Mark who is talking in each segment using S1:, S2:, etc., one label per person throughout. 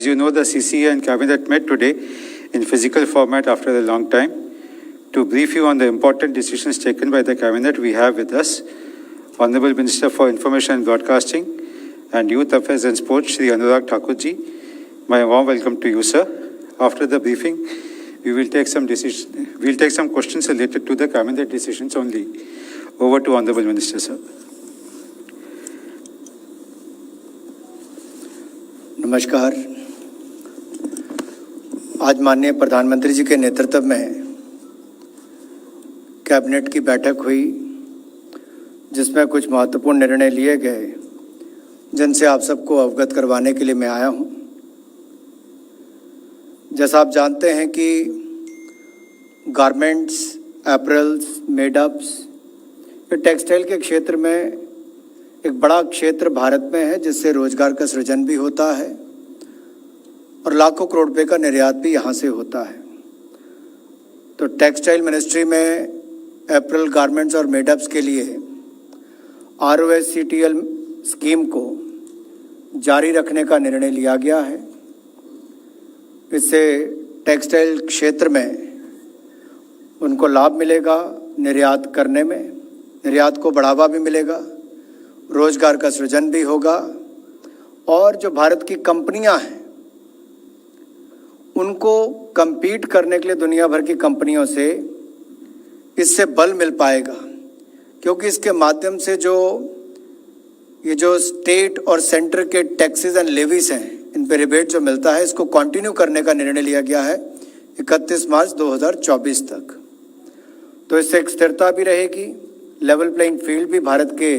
S1: As you know, the CCA and Cabinet met today in physical format after a long time. To brief you on the important decisions taken by the Cabinet, we have with us Honorable Minister for Information and Broadcasting and Youth Affairs and Sports, Shri Anurag Thakurji. My warm welcome to you, sir. After the briefing, we will take some questions related to the Cabinet decisions only. Over to Honorable Minister, sir.
S2: नमस्कार। आज माननीय प्रधानमंत्री जी के नेतृत्व में cabinet की बैठक हुई, जिसमें कुछ महत्वपूर्ण निर्णय लिए गए, जिनसे आप सबको अवगत करवाने के लिए मैं आया हूं। जैसा आप जानते हैं कि गारमेंट्स, एपरल्स, मेडअप्स, ये टेक्सटाइल के क्षेत्र में एक बड़ा क्षेत्र भारत में है, जिससे रोजगार का सृजन भी होता है और लाखों करोड़ रुपए का निर्यात भी यहाँ से होता है। तो टेक्सटाइल मिनिस्ट्री में एपरल, गारमेंट्स और मेडअप्स के लिए ROSCTL स्कीम को जारी रखने का निर्णय लिया गया है। इससे टेक्सटाइल क्षेत्र में उनको लाभ मिलेगा, निर्यात करने में, निर्यात को बढ़ावा भी मिलेगा, रोजगार का सृजन भी होगा और जो भारत की कंपनियां हैं उनको compete करने के लिए दुनिया भर की कंपनियों से इससे बल मिल पाएगा, क्योंकि इसके माध्यम से ये जो स्टेट और सेंटर के टैक्सेस एंड लेवीज हैं, इन पे रिबेट जो मिलता है, इसको कंटिन्यू करने का निर्णय लिया गया है 31 मार्च 2024 तक। तो इससे एक स्थिरता भी रहेगी, लेवल प्लेइंग फील्ड भी भारत के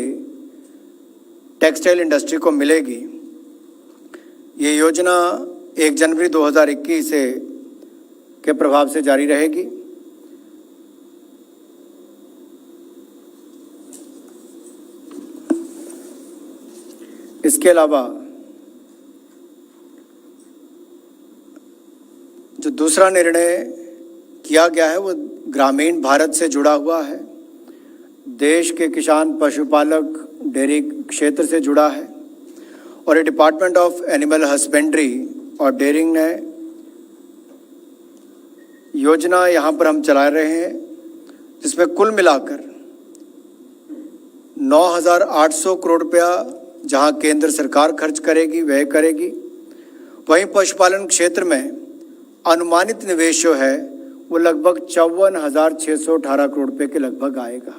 S2: टेक्सटाइल इंडस्ट्री को मिलेगी। ये योजना 1 जनवरी 2021 के प्रभाव से जारी रहेगी। इसके अलावा जो दूसरा निर्णय किया गया है वो ग्रामीण भारत से जुड़ा हुआ है, देश के किसान, पशुपालक, डेयरी क्षेत्र से जुड़ा है और ये डिपार्टमेंट ऑफ एनिमल हस्बेंड्री और डेयरिंग ने योजना यहाँ पर हम चला रहे हैं, जिसमें कुल मिलाकर 9,800 करोड़ रुपया जहाँ केंद्र सरकार खर्च करेगी, व्यय करेगी, वहीं पशुपालन क्षेत्र में अनुमानित निवेश जो है वो लगभग 54,618 करोड़ रुपये के लगभग आएगा।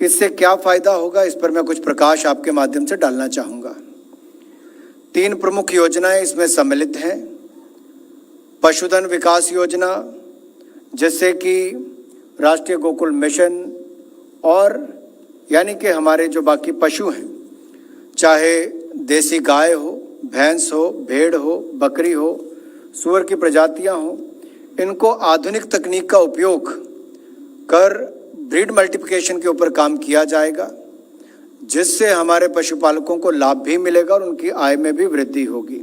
S2: इससे क्या फायदा होगा, इस पर मैं कुछ प्रकाश आपके माध्यम से डालना चाहूँगा। 3 प्रमुख योजनाएं इसमें सम्मिलित हैं। पशुधन विकास योजना, जिससे कि राष्ट्रीय गोकुल मिशन और यानी कि हमारे जो बाकी पशु हैं, चाहे देसी गाय हो, भैंस हो, भेड़ हो, बकरी हो, सूअर की प्रजातियां हो, इनको आधुनिक तकनीक का उपयोग कर ब्रीड मल्टीप्लिकेशन के ऊपर काम किया जाएगा, जिससे हमारे पशुपालकों को लाभ भी मिलेगा और उनकी आय में भी वृद्धि होगी।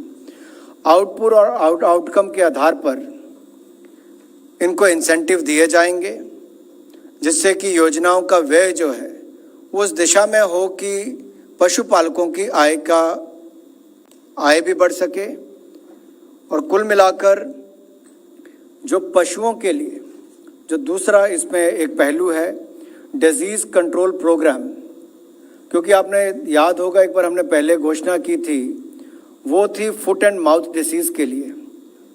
S2: आउटपुट और आउटकम के आधार पर इनको इंसेंटिव दिए जाएंगे, जिससे कि योजनाओं का व्यय जो है वो उस दिशा में हो कि पशुपालकों की आय भी बढ़ सके। और कुल मिलाकर जो पशुओं के लिए जो दूसरा इसमें एक पहलू है, डिजीज़ कंट्रोल प्रोग्राम, क्योंकि आपने याद होगा एक बार हमने पहले घोषणा की थी, वो थी फुट एंड माउथ डिसीज़ के लिए,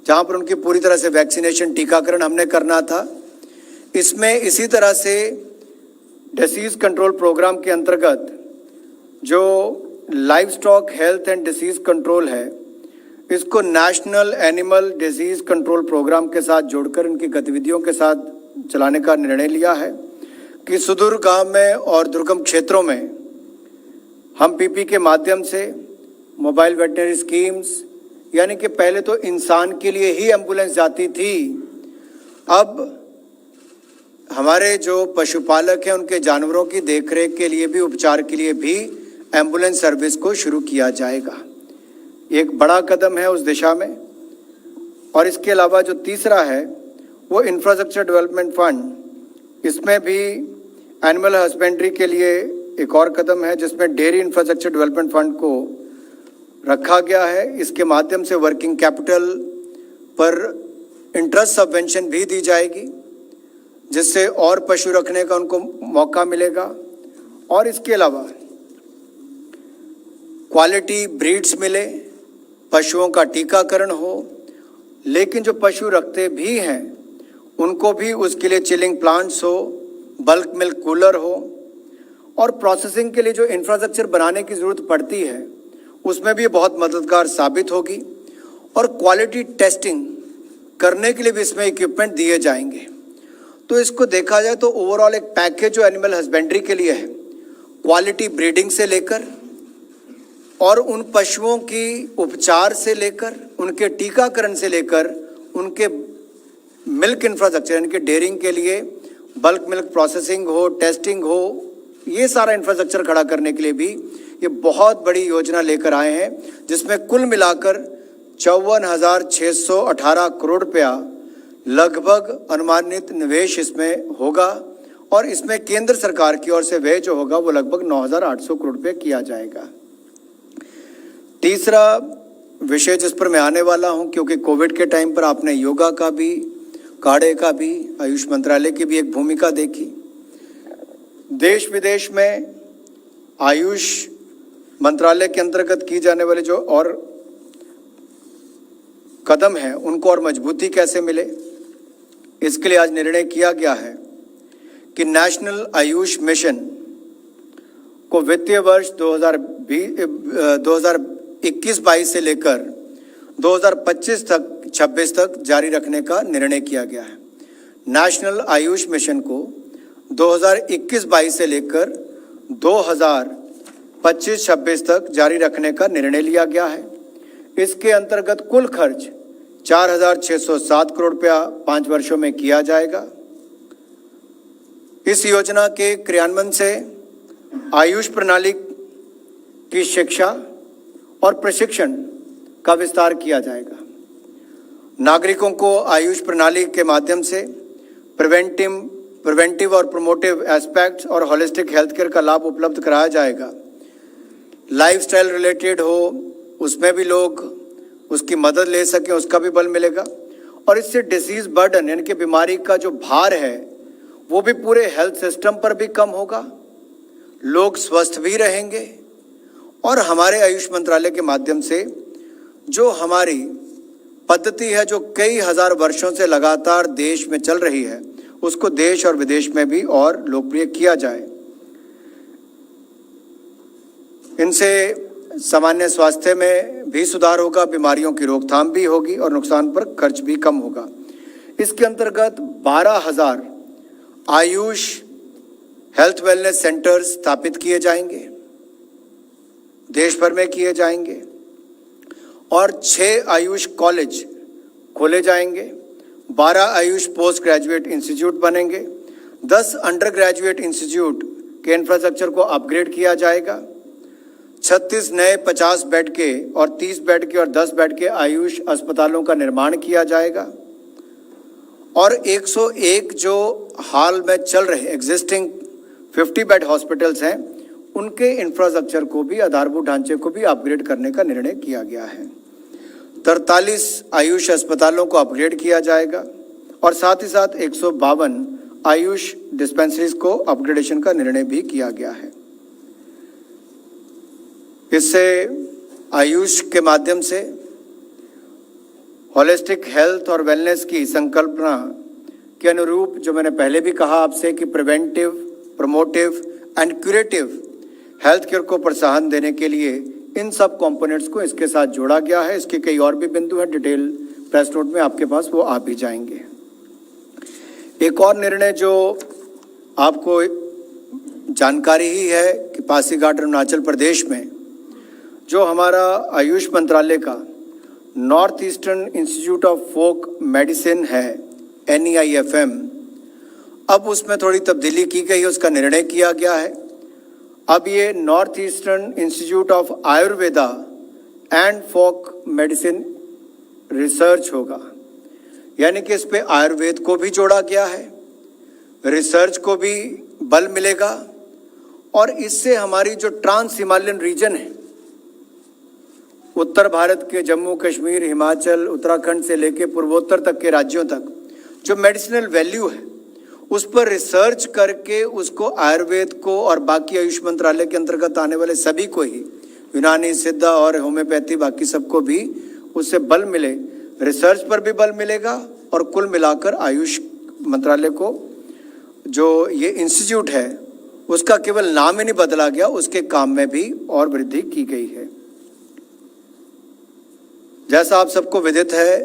S2: जहाँ पर उनकी पूरी तरह से वैक्सीनेशन, टीकाकरण हमने करना था। इसमें इसी तरह से डिसीज़ कंट्रोल प्रोग्राम के अंतर्गत जो livestock health and disease control है, इसको national animal disease control programme के साथ जोड़कर इनकी गतिविधियों के साथ चलाने का निर्णय लिया है कि सुदूर गांव में और दुर्गम क्षेत्रों में हम पीपी के माध्यम से मोबाइल वेटनरी स्कीम्स, यानी कि पहले तो इंसान के लिए ही एम्बुलेंस जाती थी, अब हमारे जो पशुपालक हैं उनके जानवरों की देखरेख के लिए भी, उपचार के लिए भी एम्बुलेंस सर्विस को शुरू किया जाएगा। एक बड़ा कदम है उस दिशा में। और इसके अलावा जो तीसरा है वो इंफ्रास्ट्रक्चर डेवलपमेंट फंड, इसमें भी एनिमल हस्बेंड्री के लिए एक और कदम है, जिसमें डेयरी इंफ्रास्ट्रक्चर डेवलपमेंट फंड को रखा गया है। इसके माध्यम से वर्किंग कैपिटल पर इंटरेस्ट सबवेंशन भी दी जाएगी, जिससे और पशु रखने का उनको मौका मिलेगा। और इसके अलावा क्वालिटी ब्रीड्स मिले, पशुओं का टीकाकरण हो, लेकिन जो पशु रखते भी हैं उनको भी उसके लिए चिलिंग प्लांट्स हो, बल्क मिल्क कूलर हो, और प्रोसेसिंग के लिए जो इंफ्रास्ट्रक्चर बनाने की ज़रूरत पड़ती है उसमें भी बहुत मददगार साबित होगी। और क्वालिटी टेस्टिंग करने के लिए भी इसमें इक्विपमेंट दिए जाएंगे। तो इसको देखा जाए तो ओवरऑल एक पैकेज जो एनिमल हस्बेंड्री के लिए है, क्वालिटी ब्रीडिंग से लेकर और उन पशुओं की उपचार से लेकर, उनके टीकाकरण से लेकर, उनके मिल्क इंफ्रास्ट्रक्चर, इनके डेयरिंग के लिए बल्क मिल्क प्रोसेसिंग हो, टेस्टिंग हो, ये सारा इंफ्रास्ट्रक्चर खड़ा करने के लिए भी ये बहुत बड़ी योजना लेकर आए हैं, जिसमें कुल मिलाकर 54,618 करोड़ रुपया लगभग अनुमानित निवेश इसमें होगा। और इसमें केंद्र सरकार की ओर से व्यय जो होगा वो लगभग 9,800 करोड़ रुपये किया जाएगा। तीसरा विषय जिस पर मैं आने वाला हूं, क्योंकि कोविड के टाइम पर आपने योगा का भी, काढ़े का भी, आयुष मंत्रालय की भी एक भूमिका देखी। देश विदेश में आयुष मंत्रालय के अंतर्गत की जाने वाले जो और कदम हैं उनको और मजबूती कैसे मिले, इसके लिए आज निर्णय किया गया है कि नेशनल आयुष मिशन को वित्तीय वर्ष 2021-22 से लेकर 2025-26 तक जारी रखने का निर्णय किया गया है। नेशनल आयुष मिशन को 2021-22 से लेकर 2025-26 तक जारी रखने का निर्णय लिया गया है। इसके अंतर्गत कुल खर्च 4,607 करोड़ रुपया 5 वर्षों में किया जाएगा। इस योजना के क्रियान्वयन से आयुष प्रणाली की शिक्षा और प्रशिक्षण का विस्तार किया जाएगा। नागरिकों को आयुष प्रणाली के माध्यम से प्रिवेंटिव और प्रोमोटिव एस्पेक्ट्स और होलिस्टिक हेल्थ केयर का लाभ उपलब्ध कराया जाएगा। लाइफस्टाइल रिलेटेड हो, उसमें भी लोग उसकी मदद ले सकें, उसका भी बल मिलेगा। और इससे डिसीज बर्डन यानी कि बीमारी का जो भार है वो भी पूरे हेल्थ सिस्टम पर भी कम होगा, लोग स्वस्थ भी रहेंगे। और हमारे आयुष मंत्रालय के माध्यम से जो हमारी पद्धति है, जो कई हजार वर्षों से लगातार देश में चल रही है, उसको देश और विदेश में भी और लोकप्रिय किया जाए। इनसे सामान्य स्वास्थ्य में भी सुधार होगा, बीमारियों की रोकथाम भी होगी और नुकसान पर खर्च भी कम होगा। इसके अंतर्गत 12,000 आयुष हेल्थ वेलनेस सेंटर्स स्थापित किए जाएंगे, देश भर में किए जाएंगे। और 6 आयुष कॉलेज खोले जाएंगे, 12 आयुष पोस्ट ग्रेजुएट इंस्टीट्यूट बनेंगे, 10 अंडर ग्रेजुएट इंस्टीट्यूट के इंफ्रास्ट्रक्चर को अपग्रेड किया जाएगा, 36 नए 50 बेड के और 30 बेड के और 10 बेड के आयुष अस्पतालों का निर्माण किया जाएगा। और 101 जो हाल में चल रहे एग्जिस्टिंग 50 बेड हॉस्पिटल्स हैं, उनके इंफ्रास्ट्रक्चर को भी, आधारभूत ढांचे को भी अपग्रेड करने का निर्णय किया गया है। 43 आयुष अस्पतालों को अपग्रेड किया जाएगा और साथ ही साथ 152 आयुष डिस्पेंसरीज को अपग्रेडेशन का निर्णय भी किया गया है। इससे आयुष के माध्यम से होलिस्टिक हेल्थ और वेलनेस की संकल्पना के अनुरूप, जो मैंने पहले भी कहा आपसे कि preventive, promotive and curative health care को प्रोत्साहन देने के लिए इन सब कंपोनेंट्स को इसके साथ जोड़ा गया है। इसके कई और भी बिंदु हैं, डिटेल प्रेस नोट में आपके पास वो आ भी जाएंगे। एक और निर्णय जो आपको जानकारी ही है कि पासीघाट अरुणाचल प्रदेश में जो हमारा आयुष मंत्रालय का north eastern institute of folk medicine है, NEIFM, अब उसमें थोड़ी तब्दीली की गई है, उसका निर्णय किया गया है। अब ये north eastern institute of Ayurveda and folk medicine research होगा, यानी कि इस पे आयुर्वेद को भी जोड़ा गया है, रिसर्च को भी बल मिलेगा। और इससे हमारी जो ट्रांस हिमालयन रीजन है उत्तर भारत के जम्मू कश्मीर, हिमाचल, उत्तराखंड से लेकर पूर्वोत्तर तक के राज्यों तक जो मेडिसिनल वैल्यू है उस पर रिसर्च करके उसको आयुर्वेद को और बाकी आयुष मंत्रालय के अंतर्गत आने वाले सभी को ही, यूनानी, सिद्धा और होम्योपैथी, बाकी सबको भी उससे बल मिले, रिसर्च पर भी बल मिलेगा और कुल मिलाकर आयुष मंत्रालय को जो ये इंस्टीट्यूट है उसका केवल नाम ही नहीं बदला गया, उसके काम में भी और वृद्धि की गई है। जैसा आप सबको विदित है,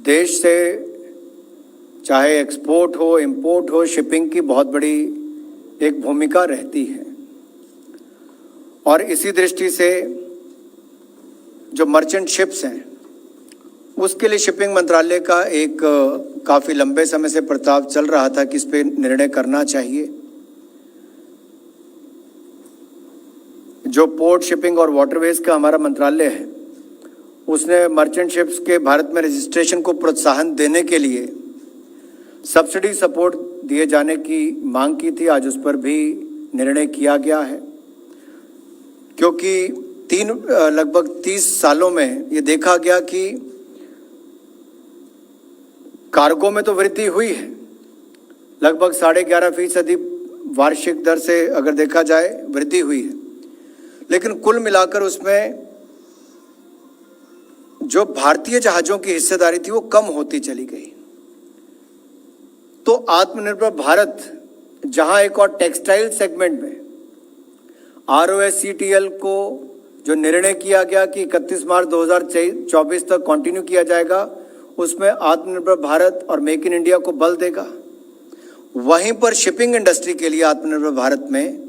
S2: देश से चाहे एक्सपोर्ट हो, इंपोर्ट हो, शिपिंग की बहुत बड़ी एक भूमिका रहती है और इसी दृष्टि से जो मर्चेंट शिप्स हैं उसके लिए शिपिंग मंत्रालय का एक काफ़ी लंबे समय से प्रस्ताव चल रहा था कि इस पे निर्णय करना चाहिए। जो पोर्ट, शिपिंग और वाटरवेज का हमारा मंत्रालय है उसने मर्चेंट शिप्स के भारत में रजिस्ट्रेशन को प्रोत्साहन देने के लिए सब्सिडी सपोर्ट दिए जाने की मांग की थी। आज उस पर भी निर्णय किया गया है, क्योंकि लगभग 30 सालों में ये देखा गया कि कार्गो में तो वृद्धि हुई है, लगभग 11.5% वार्षिक दर से अगर देखा जाए वृद्धि हुई है, लेकिन कुल मिलाकर उसमें जो भारतीय जहाज़ों की हिस्सेदारी थी वो कम होती चली गई। तो आत्मनिर्भर भारत, जहां एक और टेक्सटाइल सेगमेंट में ROSCTL को जो निर्णय किया गया कि 31 मार्च 2024 तक कंटिन्यू किया जाएगा, उसमें आत्मनिर्भर भारत और मेक इन इंडिया को बल देगा। वहीं पर शिपिंग इंडस्ट्री के लिए आत्मनिर्भर भारत में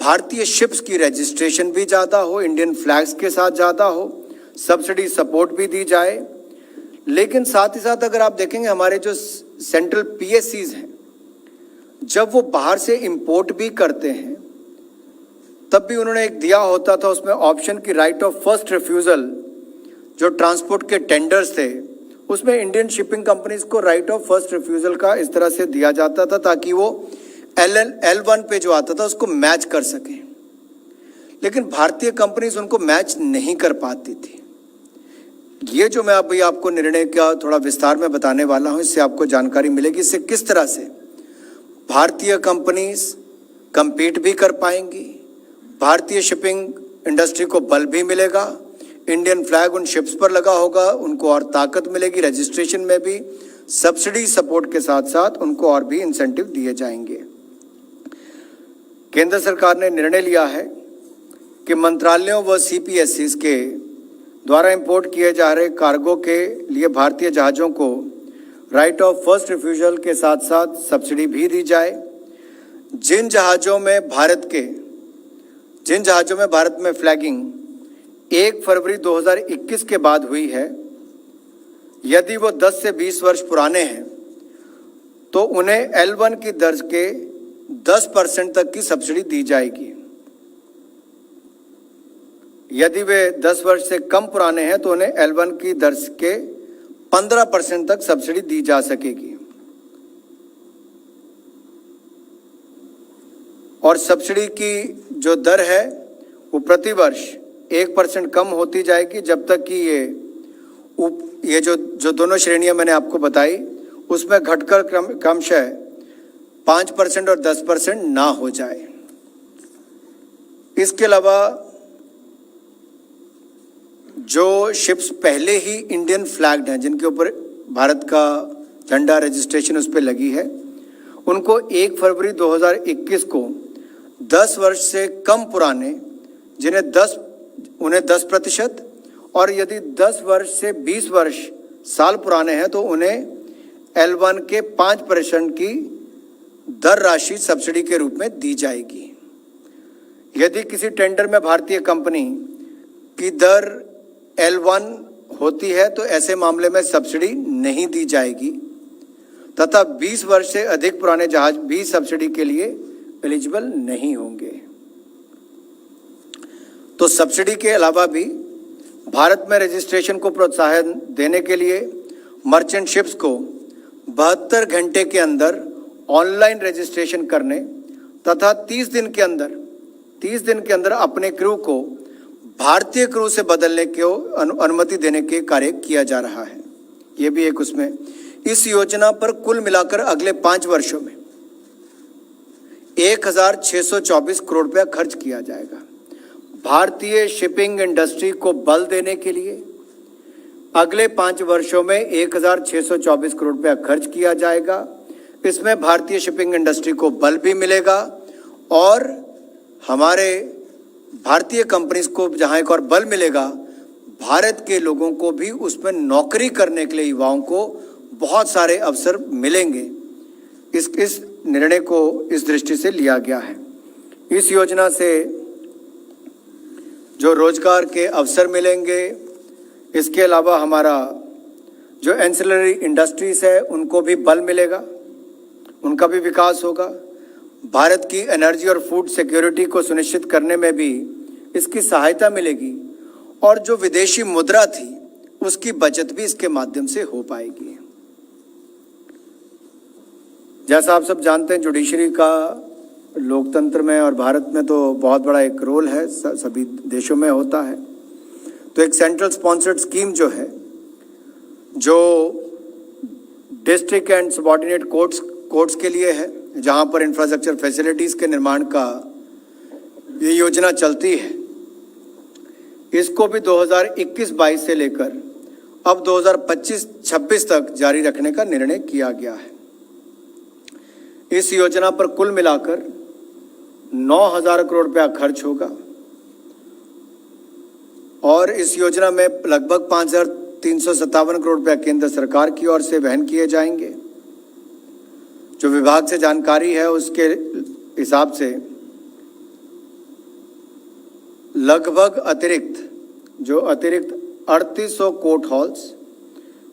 S2: भारतीय शिप्स की रजिस्ट्रेशन भी ज़्यादा हो, इंडियन फ्लैग्स के साथ ज़्यादा हो, सब्सिडी सपोर्ट भी दी जाए। लेकिन साथ ही साथ अगर आप देखेंगे हमारे जो सेंट्रल PSCs हैं, जब वो बाहर से इंपोर्ट भी करते हैं तब भी उन्होंने एक दिया होता था उसमें ऑप्शन की राइट ऑफ फर्स्ट रिफ्यूज़ल। जो ट्रांसपोर्ट के टेंडर्स थे उसमें इंडियन शिपिंग कंपनीज को राइट ऑफ फर्स्ट रिफ्यूज़ल का इस तरह से दिया जाता था ताकि वो L1 पे जो आता था उसको मैच कर सकें, लेकिन भारतीय कंपनीज उनको मैच नहीं कर पाती थी। ये जो मैं अभी आपको निर्णय का थोड़ा विस्तार में बताने वाला हूँ, इससे आपको जानकारी मिलेगी इससे किस तरह से भारतीय कंपनीज compete भी कर पाएंगी, भारतीय शिपिंग इंडस्ट्री को बल भी मिलेगा, इंडियन फ्लैग उन शिप्स पर लगा होगा, उनको और ताकत मिलेगी, रजिस्ट्रेशन में भी सब्सिडी सपोर्ट के साथ साथ उनको और भी इंसेंटिव दिए जाएंगे। केंद्र सरकार ने निर्णय लिया है कि मंत्रालयों व CPSCs के द्वारा इंपोर्ट किए जा रहे कार्गो के लिए भारतीय जहाज़ों को राइट ऑफ फर्स्ट रिफ्यूज़ल के साथ साथ सब्सिडी भी दी जाए। जिन जहाज़ों में भारत में फ्लैगिंग 1 फरवरी 2021 के बाद हुई है, यदि वो 10 से 20 वर्ष पुराने हैं तो उन्हें L1 की दर के 10% तक की सब्सिडी दी जाएगी। यदि वे 10 वर्ष से कम पुराने हैं तो उन्हें L1 की दर के 15% तक सब्सिडी दी जा सकेगी। और सब्सिडी की जो दर है वो प्रति वर्ष 1% कम होती जाएगी जब तक कि ये जो दोनों श्रेणियां मैंने आपको बताई उसमें घटकर क्रमशः 5% और 10% ना हो जाए। इसके अलावा जो शिप्स पहले ही इंडियन फ्लैग्ड हैं, जिनके ऊपर भारत का झंडा रजिस्ट्रेशन उस पर लगी है, उनको 1 फरवरी 2021 को 10 वर्ष से कम पुराने उन्हें 10% और यदि 10 वर्ष से 20 वर्ष साल पुराने हैं तो उन्हें L1 के 5% की दर राशि सब्सिडी के रूप में दी जाएगी। यदि किसी टेंडर में भारतीय कंपनी की दर L1 होती है तो ऐसे मामले में सब्सिडी नहीं दी जाएगी तथा 20 वर्ष से अधिक पुराने जहाज भी सब्सिडी के लिए एलिजिबल नहीं होंगे। तो सब्सिडी के अलावा भी भारत में रजिस्ट्रेशन को प्रोत्साहन देने के लिए मर्चेंट शिप्स को 72 घंटे के अंदर ऑनलाइन रजिस्ट्रेशन करने तथा 30 30 दिन के अंदर अपने क्रू को भारतीय क्रू से बदलने को अनुमति देने के कार्य किया जा रहा है। ये भी एक उसमें इस योजना पर कुल मिलाकर अगले 5 वर्षों में 1624 करोड़ रुपया खर्च किया जाएगा। भारतीय शिपिंग इंडस्ट्री को बल देने के लिए अगले 5 वर्षों में 1624 करोड़ रुपया खर्च किया जाएगा। इसमें भारतीय शिपिंग इंडस्ट्री को बल भी मिलेगा और हमारे भारतीय कंपनीज को जहां एक और बल मिलेगा, भारत के लोगों को भी उसमें नौकरी करने के लिए युवाओं को बहुत सारे अवसर मिलेंगे। इस निर्णय को इस दृष्टि से लिया गया है। इस योजना से जो रोजगार के अवसर मिलेंगे, इसके अलावा हमारा जो एंसिलरी इंडस्ट्रीज है उनको भी बल मिलेगा, उनका भी विकास होगा। भारत की एनर्जी और फूड सिक्योरिटी को सुनिश्चित करने में भी इसकी सहायता मिलेगी और जो विदेशी मुद्रा थी उसकी बचत भी इसके माध्यम से हो पाएगी। जैसा आप सब जानते हैं, जुडिशरी का लोकतंत्र में और भारत में तो बहुत बड़ा एक रोल है, सभी देशों में होता है। तो एक सेंट्रल स्पॉन्सर्ड स्कीम जो है, जो डिस्ट्रिक्ट एंड सबऑर्डिनेट कोर्ट्स के लिए है, जहां पर इंफ्रास्ट्रक्चर फैसिलिटीज के निर्माण का ये योजना चलती है, इसको भी 2021-22 से लेकर अब 2025-26 तक जारी रखने का निर्णय किया गया है। इस योजना पर कुल मिलाकर 9,000 करोड़ रुपया खर्च होगा और इस योजना में लगभग 5,357 करोड़ रुपया केंद्र सरकार की ओर से वहन किए जाएंगे। जो विभाग से जानकारी है उसके हिसाब से लगभग अतिरिक्त 3800 कोर्ट हॉल्स,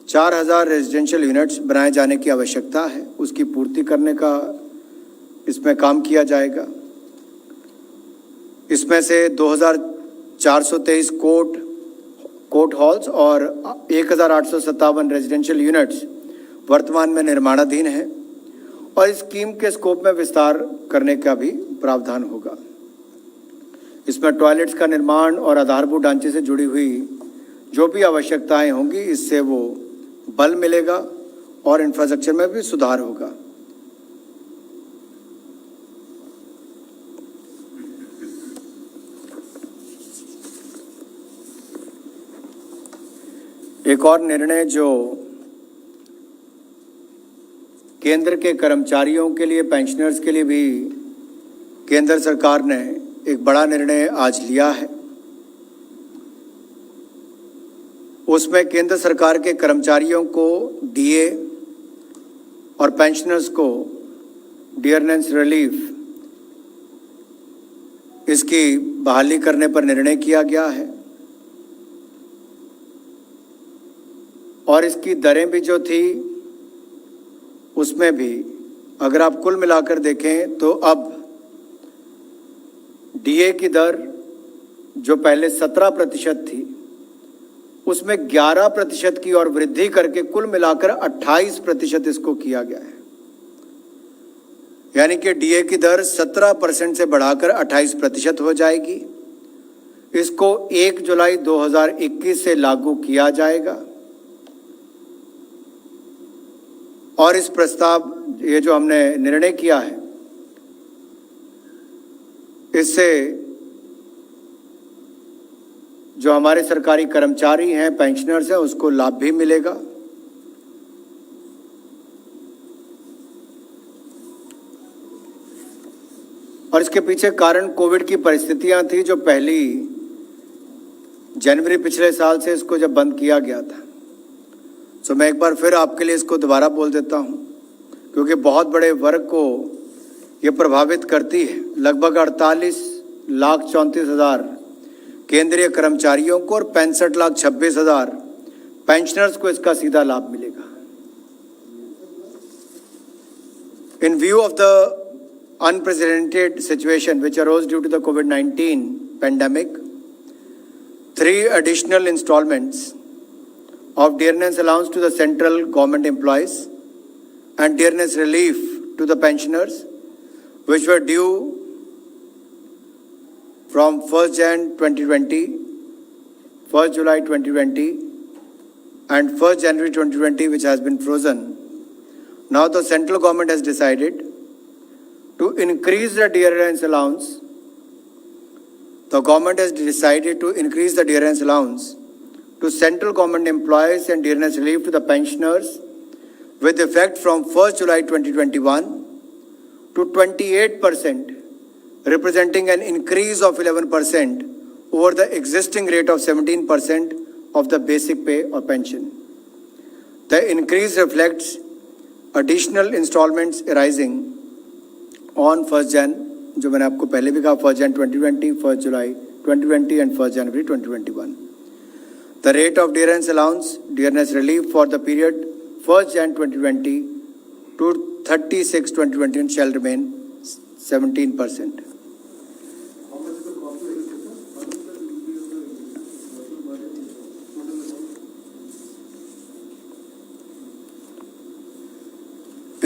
S2: 4,000 रेजिडेंशियल यूनिट्स बनाए जाने की आवश्यकता है। उसकी पूर्ति करने का इसमें काम किया जाएगा। इसमें से 2,423 कोर्ट हॉल्स और 1,857 रेजिडेंशियल यूनिट्स वर्तमान में निर्माणाधीन है और इस स्कीम के स्कोप में विस्तार करने का भी प्रावधान होगा। इसमें टॉयलेट्स का निर्माण और आधारभूत ढांचे से जुड़ी हुई जो भी आवश्यकताएं होंगी, इससे वो बल मिलेगा और इंफ्रास्ट्रक्चर में भी सुधार होगा। एक और निर्णय जो केंद्र के कर्मचारियों के लिए, पेंशनर्स के लिए भी केंद्र सरकार ने एक बड़ा निर्णय आज लिया है। उसमें केंद्र सरकार के कर्मचारियों को डीए और पेंशनर्स को डियरनेस रिलीफ, इसकी बहाली करने पर निर्णय किया गया है और इसकी दरें भी जो थी उसमें भी अगर आप कुल मिलाकर देखें तो अब डीए की दर जो पहले 17% थी उसमें 11% की और वृद्धि करके कुल मिलाकर 28% इसको किया गया है। यानी कि डीए की दर 17% से बढ़ाकर 28% हो जाएगी। इसको 1 जुलाई 2021 से लागू किया जाएगा और इस प्रस्ताव, ये जो हमने निर्णय किया है, इससे जो हमारे सरकारी कर्मचारी हैं, पेंशनर्स हैं, उसको लाभ भी मिलेगा। और इसके पीछे कारण कोविड की परिस्थितियां थी, जो 1 जनवरी पिछले साल से इसको जब बंद किया गया था। तो मैं एक बार फिर आपके लिए इसको दोबारा बोल देता हूं, क्योंकि बहुत बड़े वर्ग को ये प्रभावित करती है। लगभग 48,34,000 केंद्रीय कर्मचारियों को और 65,26,000 पेंशनर्स को इसका सीधा लाभ मिलेगा। इन view of the unprecedented situation which arose due to the COVID-19 pandemic, 3 additional installments of dearness allowance to the central government employees and dearness relief to the pensioners which were due from 1st Jan 2020, 1st July 2020, and 1st January 2020, which has been frozen. Now the central government has decided to increase the dearness allowance. The government has decided to increase the dearness allowance to central government employees and dearness relief to the pensioners with effect from 1st July 2021 to 28%, representing an increase of 11% over the existing rate of 17% of the basic pay or pension. The increase reflects additional installments arising on 1st Jan, जो मैंने आपको पहले भी कहा, 1st Jan 2020, 1st July 2020 and 1st January 2021. The rate of dearness allowance, dearness relief for the period 1st Jan 2020 to 36 2020 shall remain 17%.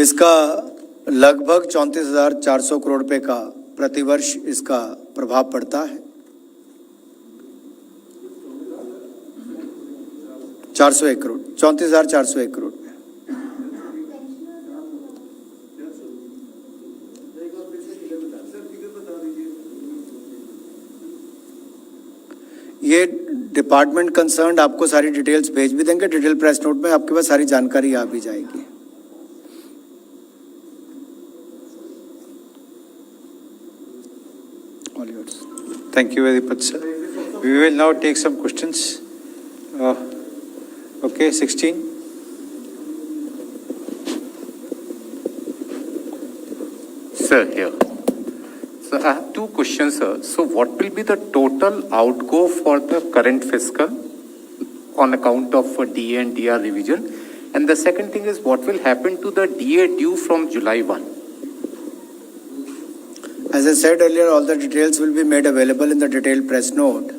S2: इसका लगभग 34,400 करोड़ रुपए का प्रतिवर्ष इसका प्रभाव पड़ता है। 401 करोड़, 34,401 करोड़ में। ये डिपार्टमेंट कंसर्न आपको सारी डिटेल्स भेज भी देंगे, डिटेल प्रेस नोट में आपके पास सारी जानकारी आ भी जाएगी।
S1: Thank you very much, sir. We will now take some questions. Okay, 16.
S3: Sir, here. So I have two questions, sir. So what will be the total outgo for the current fiscal on account of DA and DR revision? And the second thing is, what will happen to the DA due from July 1?
S2: As I said earlier, all the details will be made available in the detailed press note.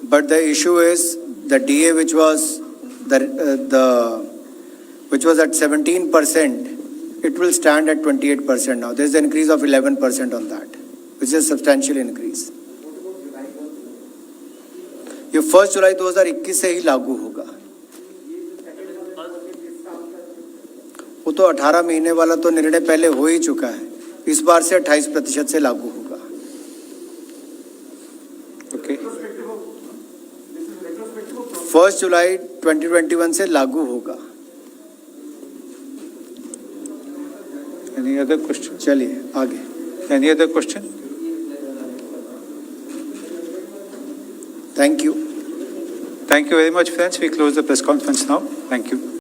S2: But the issue is the DA, which was at 17%, it will stand at 28% now. There is an increase of 11% on that, which is a substantial increase. ये 1 जुलाई 2021 से ही लागू होगा। वो तो 18 महीने वाला तो निर्णय पहले हो ही चुका है। इस बार से 28% से लागू होगा।
S1: Okay.
S2: 1 जुलाई 2021 से लागू होगा।
S1: Any other question?
S2: चलिए आगे।
S1: Any other question?
S2: Thank you.
S1: Thank you very much, friends. We close the press conference now. Thank you.